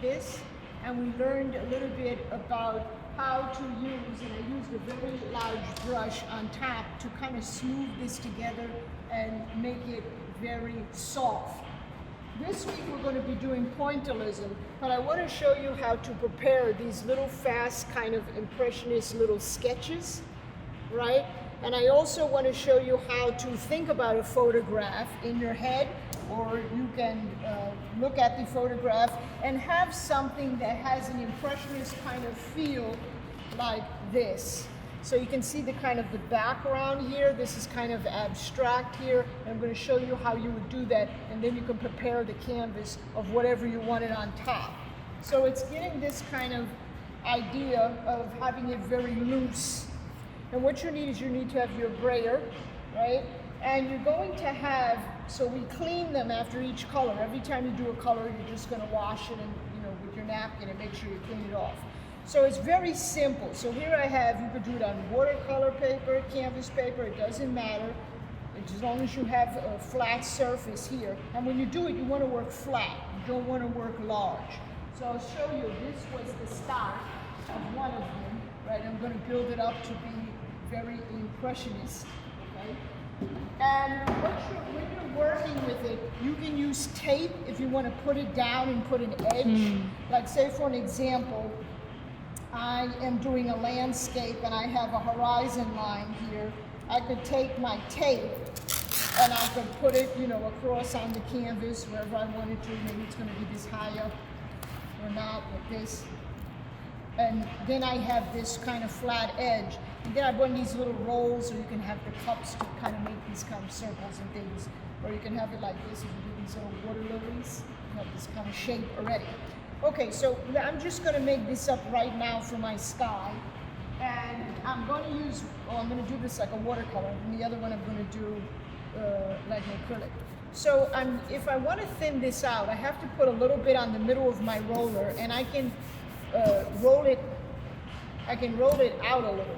this, and we learned a little bit about how to use, and I used a very large brush on top to kind of smooth this together and make it very soft. This week we're going to be doing pointillism, but I want to show you how to prepare these little fast kind of impressionist little sketches, right? And I also want to show you how to think about a photograph in your head, or you can look at the photograph and have something that has an impressionist kind of feel like this. So you can see the kind of the background here. This is kind of abstract here. And I'm going to show you how you would do that, and then you can prepare the canvas of whatever you wanted on top. So it's getting this kind of idea of having it very loose. And what you need is you need to have your brayer, right? And you're going to have, so we clean them after each color. Every time you do a color, you're just going to wash it and, with your napkin and make sure you clean it off. So it's very simple. So here I have, you could do it on watercolor paper, canvas paper, it doesn't matter. As long as you have a flat surface here. And when you do it, you want to work flat. You don't want to work large. So I'll show you, this was the start of one of them, right? I'm going to build it up to be very impressionist, okay? And when you're working with it, you can use tape if you want to put it down and put an edge. Like say for an example, I am doing a landscape and I have a horizon line here. I could take my tape and I could put it, across on the canvas wherever I wanted to. Maybe it's going to be this high up or not, like this. And then I have this kind of flat edge. And then I have one of these little rolls, or you can have the cups to kind of make these kind of circles and things. Or you can have it like this, if you do these little water lilies. You have this kind of shape already. Okay, so I'm just going to make this up right now for my sky. And I'm going to use, I'm going to do this like a watercolor, and the other one I'm going to do like an acrylic. So if I want to thin this out, I have to put a little bit on the middle of my roller, and I can roll it out a little bit.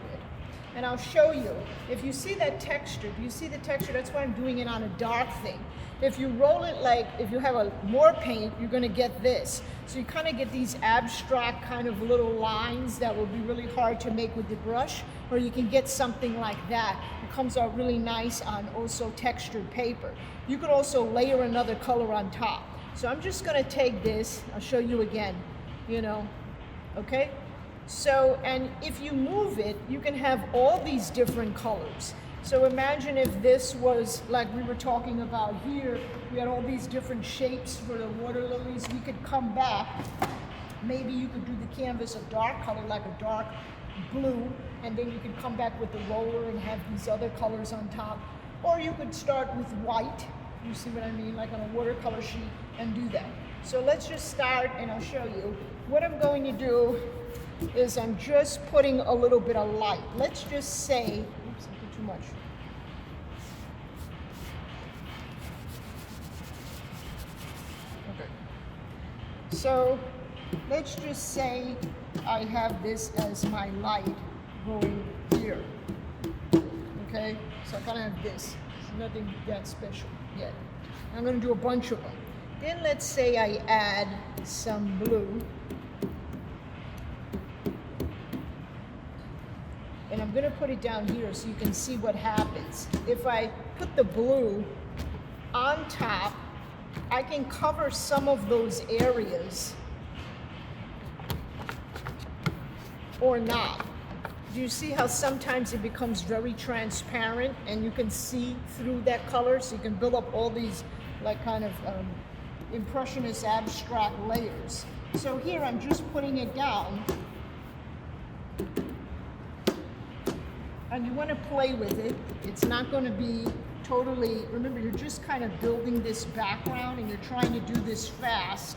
And I'll show you. If you see that texture, do you see the texture? That's why I'm doing it on a dark thing. If you roll it like, if you have more paint, you're going to get this. So you kind of get these abstract kind of little lines that will be really hard to make with the brush, or you can get something like that. It comes out really nice on also textured paper. You could also layer another color on top. So I'm just going to take this. I'll show you again, okay? So, and if you move it, you can have all these different colors. So imagine if this was like we were talking about here, we had all these different shapes for the water lilies. We could come back, maybe you could do the canvas a dark color, like a dark blue, and then you could come back with the roller and have these other colors on top. Or you could start with white, you see what I mean, like on a watercolor sheet, and do that. So let's just start, and I'll show you. What I'm going to do is I'm just putting a little bit of light. Let's just say, oops, I put too much. Okay. So let's just say I have this as my light going here. Okay, so I kind of have this. It's nothing that special yet. I'm going to do a bunch of them. Then let's say I add some blue. And I'm going to put it down here so you can see what happens. If I put the blue on top, I can cover some of those areas or not. Do you see how sometimes it becomes very transparent and you can see through that color? So you can build up all these like kind of impressionist abstract layers. So here I'm just putting it down. And you want to play with it. It's not going to be totally, remember, you're just kind of building this background and you're trying to do this fast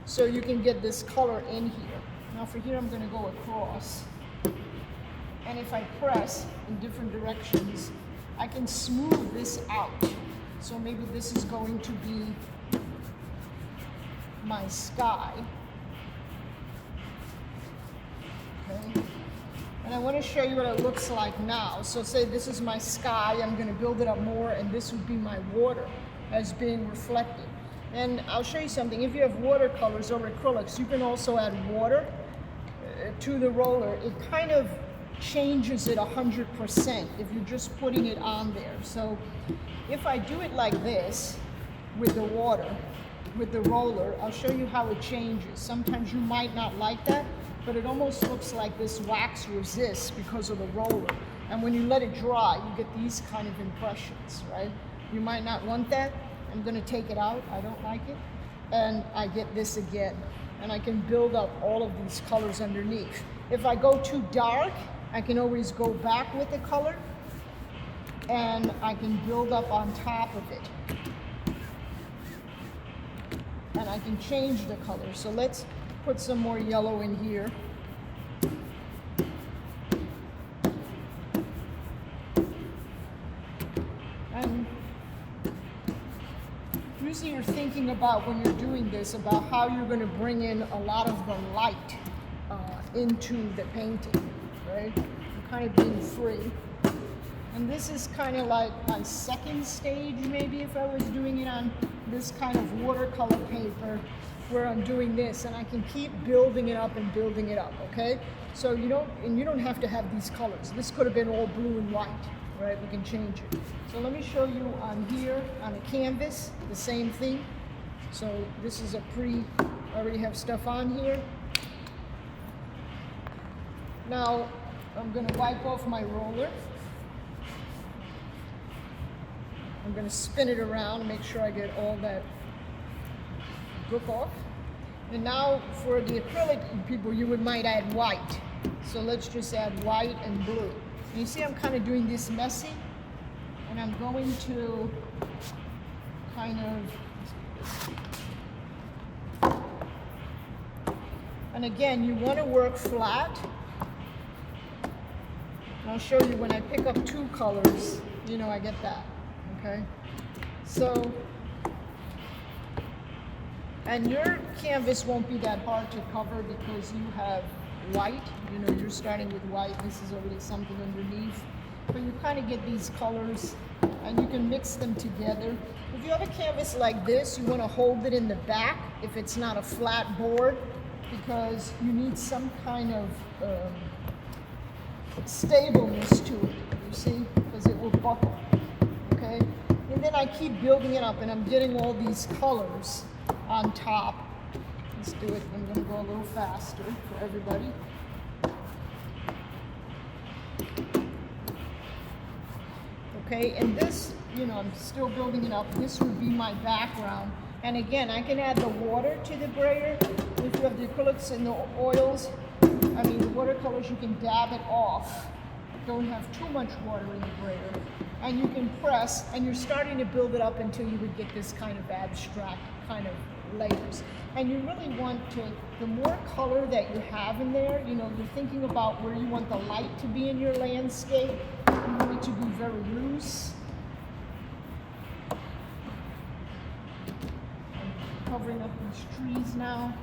so you can get this color in here. Now for here, I'm going to go across. And if I press in different directions, I can smooth this out. So maybe this is going to be my sky. Okay. And I want to show you what it looks like now. So say this is my sky, I'm going to build it up more, and this would be my water as being reflected. And I'll show you something. If you have watercolors or acrylics, you can also add water to the roller. It kind of changes it 100% if you're just putting it on there. So if I do it like this with the water, with the roller, I'll show you how it changes. Sometimes you might not like that, but it almost looks like this wax resists because of the roller. And when you let it dry, you get these kind of impressions, right? You might not want that. I'm gonna take it out, I don't like it. And I get this again. And I can build up all of these colors underneath. If I go too dark, I can always go back with the color and I can build up on top of it. And I can change the color. So let's put some more yellow in here. And usually you're thinking about, when you're doing this, about how you're going to bring in a lot of the light into the painting, right? You're kind of being free. And this is kind of like my second stage, maybe, if I was doing it on this kind of watercolor paper, where I'm doing this, and I can keep building it up and building it up, okay? So you don't have to have these colors. This could have been all blue and white, right? We can change it. So let me show you on here, on a canvas, the same thing. So this is I already have stuff on here. Now, I'm gonna wipe off my roller. I'm gonna spin it around and make sure I get all that gook off. And now for the acrylic people, you might add white. So let's just add white and blue. And you see I'm kind of doing this messy, and I'm going to kind of, and again, you want to work flat. And I'll show you when I pick up two colors, I get that, okay? So, and your canvas won't be that hard to cover because you have white, you're starting with white, this is already something underneath. But you kind of get these colors and you can mix them together. If you have a canvas like this, you want to hold it in the back if it's not a flat board, because you need some kind of stableness to it, you see, because it will buckle, okay? And then I keep building it up and I'm getting all these colors on top. Let's do it. I'm going to go a little faster for everybody. Okay, and this, I'm still building it up. This would be my background. And again, I can add the water to the brayer. If you have the acrylics and the oils, the watercolors, you can dab it off. Don't have too much water in the brayer. And you can press, and you're starting to build it up until you would get this kind of abstract kind of layers. And you really want to, the more color that you have in there, you're thinking about where you want the light to be in your landscape. You want it to be very loose. I'm covering up these trees now.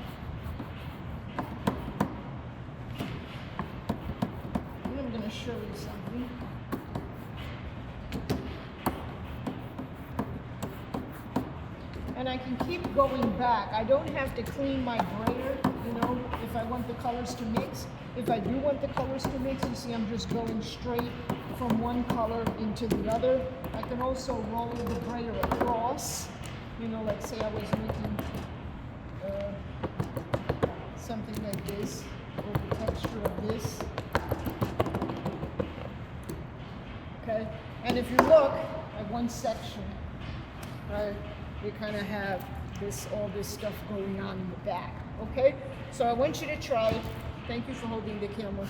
And I'm going to show you something. And I can keep going back. I don't have to clean my brayer, if I want the colors to mix. If I do want the colors to mix, you see I'm just going straight from one color into the other. I can also roll the brayer across. Let's say I was making something like this, or the texture of this. Okay, and if you look at one section, right, you kind of have all this stuff going on in the back, okay? So I want you to try it. Thank you for holding the camera.